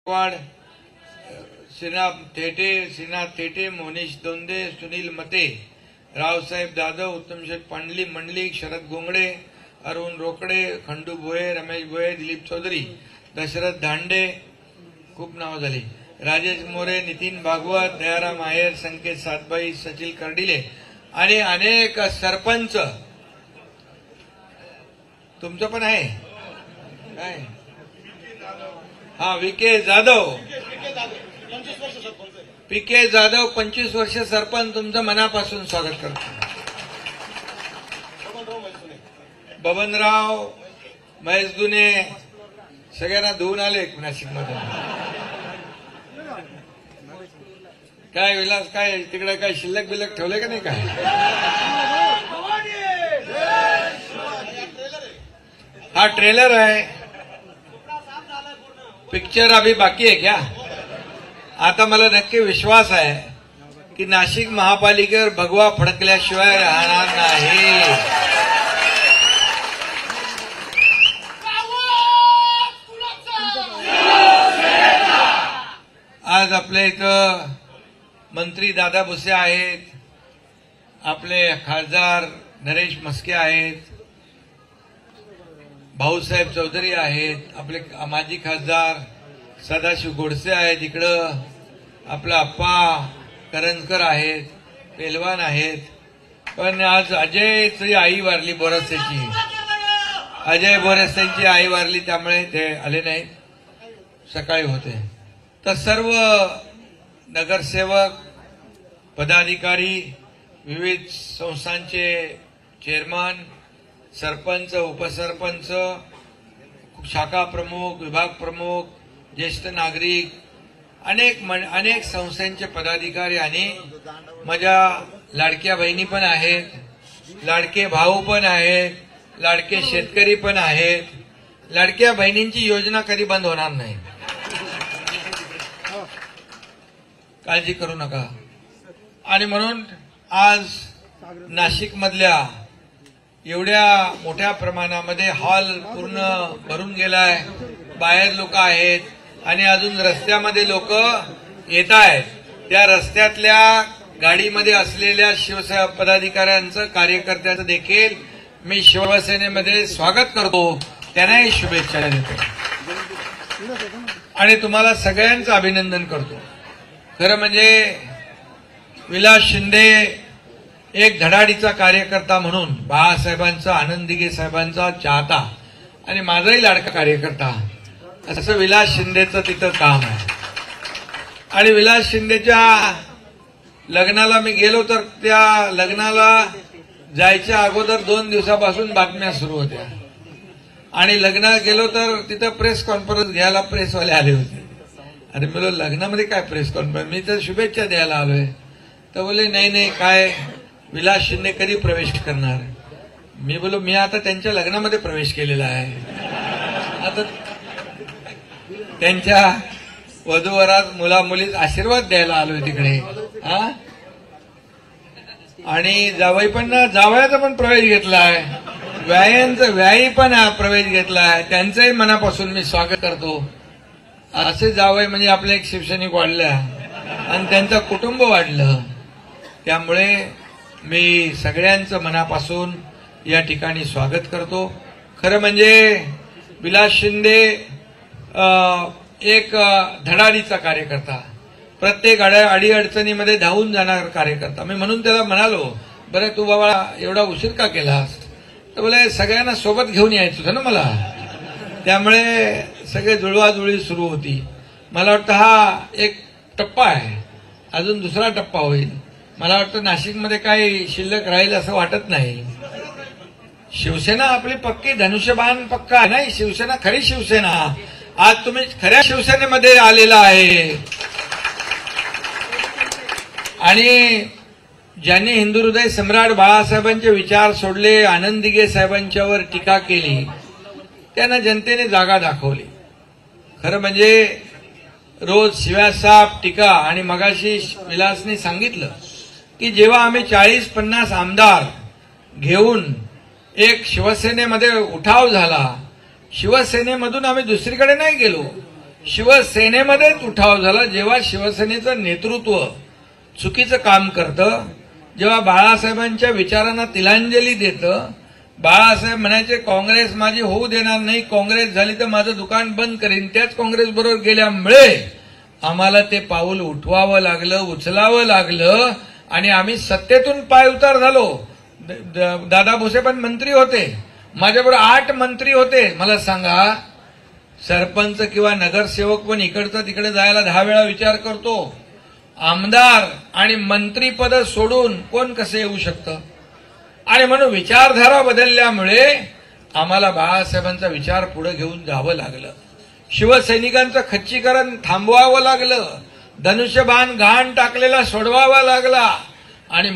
वाड, श्रीनाथ थेटे, मोनीश दोंदे, सुनील मते, रावसाहेब जाधव, उत्तमशेठ पांडली मंडलिक, शरद गोंगडे, अरुण रोकडे, खंडू भोये, रमेश भोये, दिलीप चौधरी, दशरथ धांडे, खूप नाव झाली, राजेश मोरे, नितीन भागवत, दयाराम आहेर, संकेत सातबाई, सचिल कर्डिले आणि अनेक सरपंच. तुमचं पण आहे काय? हा, विके जाधव, पीके जाधव 25 वर्ष सरपंच. तुमचं मनापासून स्वागत करतो. बबनराव महेशदुने सगळ्यांना धुवून आले नाशिकमध्ये. काय विलास, काय तिकडे काय शिल्लक बिल्लक ठेवले का नाही? काय हा ट्रेलर आहे, पिक्चर अभी बाकी है क्या? आता मला नक्की विश्वास आहे की नाशिक महापालिकेवर भगवा फडकल्याशिवाय राहणार नाही. आज आपल्या इथं मंत्री दादा भुसे आहेत, आपले खासदार नरेश म्हस्के आहेत, भाऊसाहेब चौधरी आहेत, आपले माजी खासदार सदाशिव गोडसे आहेत, इकडं आपला अप्पा करंजकर आहेत, पेलवान आहेत. पण आज अजयची आई वारली, बोरसेची अजय बोरसेची आई वारली, त्यामुळे ते आले नाहीत, सकाळी होते. तर सर्व नगरसेवक, पदाधिकारी, विविध संस्थांचे चेअरमन, सरपंच, उपसरपंच, शाखा प्रमुख, विभाग प्रमुख, ज्येष्ठ नागरिक, अनेक संस्थांचे पदाधिकारी आणि माझ्या लाडक्या बहिणी पण आहेत, लाडके भाऊ पण आहेत, लाडके शेतकरी पण आहेत. लाडक्या बहिणींची योजना कधी बंद होणार नाही, काळजी करू नका. आणि म्हणून आज नाशिकमधल्या एवढ्या मोठ्या प्रमाणामध्ये हॉल पूर्ण भरून गेलाय, बाहेर लोक आहेत आणि अजून रस्त्यामध्ये लोक येत आहेत. त्या रस्त्यातल्या गाडीमध्ये असलेल्या शिवसेना पदाधिकाऱ्यांचं, कार्यकर्त्यांचं देखील मी शिवसेनेमध्ये स्वागत करतो, त्यांनाही शुभेच्छा देतो आणि तुम्हाला सगळ्यांचं अभिनंदन करतो. खरं म्हणजे विलास शिंदे एक धडाडीचा कार्यकर्ता म्हणून, बाळासाहेबांचा, आनंद दिघे साहेबांचा चाहता आणि माझाही लाडका कार्यकर्ता, असं विलास शिंदेचं तिथं काम आहे. आणि विलास शिंदेच्या लग्नाला मी गेलो तर त्या लग्नाला जायच्या अगोदर 2 दिवसापासून बातम्या सुरू होत्या आणि लग्नाला गेलो तर तिथं प्रेस कॉन्फरन्स घ्यायला प्रेसवाले आले होते. अरे बोलो, लग्नामध्ये काय प्रेस कॉन्फरन्स? मी तर शुभेच्छा द्यायला आलोय. तर बोले नाही काय, विलास शिंदे कधी प्रवेश करणार? मी बोलो, मी आता त्यांच्या लग्नामध्ये प्रवेश केलेला आहे, आता त्यांच्या वधूवरात मुला मुलीत आशीर्वाद द्यायला आलोय तिकडे. हा, आणि जावयाचा पण प्रवेश घेतलाय, व्यायी पण प्रवेश घेतलाय, त्यांचंही मनापासून मी स्वागत करतो. असे जावई म्हणजे आपल्या एक शिवसैनिक वाढल्या आणि त्यांचं कुटुंब वाढलं. त्यामुळे मी सगळ्यांचं मनापासून या ठिकाणी स्वागत करतो. खरं म्हणजे विलास शिंदे एक धडाडीचा कार्यकर्ता, प्रत्येक अडीअडचणीमध्ये धावून जाणारा कार्यकर्ता. मी म्हणून त्याला म्हणालो, बरं तू बाबा एवढा उशीर का केलास? तर बोले, सगळ्यांना सोबत घेऊन यायचं होतं ना मला, त्यामुळे सगळे जुळवाजुळी सुरू होती. मला वाटतं हा एक टप्पा आहे, अजून दुसरा टप्पा होईल. मला वाटतं नाशिकमध्ये काही शिल्लक राहील असं वाटत नाही. शिवसेना आपली पक्की धनुष्यबाण पक्का आहे नाही, शिवसेना खरी शिवसेना. आज तुम्ही खऱ्या शिवसेनेमध्ये आलेला आहे. आणि ज्यांनी हिंदू हृदय सम्राट बाळासाहेबांचे विचार सोडले, आनंद दिघे साहेबांच्यावर टीका केली, त्यांना जनतेने जागा दाखवली. खरं म्हणजे रोज शिव्यासाप, टीका. आणि मगाशी विलासने सांगितलं की जेव्हा आम्ही 40-50 आमदार घेऊन एक शिवसेनेमध्ये उठाव झाला, शिवसेनेमधून आम्ही दुसरीकडे नाही गेलो, शिवसेनेमध्येच उठाव झाला जेव्हा शिवसेनेचं नेतृत्व चुकीचं काम करतं, जेव्हा बाळासाहेबांच्या विचारांना तिलांजली देतं. बाळासाहेब म्हणायचे काँग्रेस माझी होऊ देणार नाही, काँग्रेस झाली तर माझं दुकान बंद करीन. त्याच काँग्रेस बरोबर गेल्यामुळे आम्हाला ते पाऊल उठवावं लागलं, उचलावं लागलं आणि आम्ही सत्तेतून पायउतार झालो. दादा भुसे पण मंत्री होते, माझ्याबरोबर 8 मंत्री होते. मला सांगा, सरपंच किंवा नगरसेवक पण इकडचं तिकडे जायला 10 वेळा विचार करतो. आमदार आणि मंत्रीपद सोडून कोण कसं येऊ शकतं? आणि म्हणून विचारधारा बदलल्यामुळे आम्हाला बाळासाहेबांचा विचार पुढे घेऊन जावं लागलं. शिवसैनिकांचं खच्चीकरण थांबवावं लागलं, धनुष्यबाण घाण टाकलेला सोडवावा लागला आणि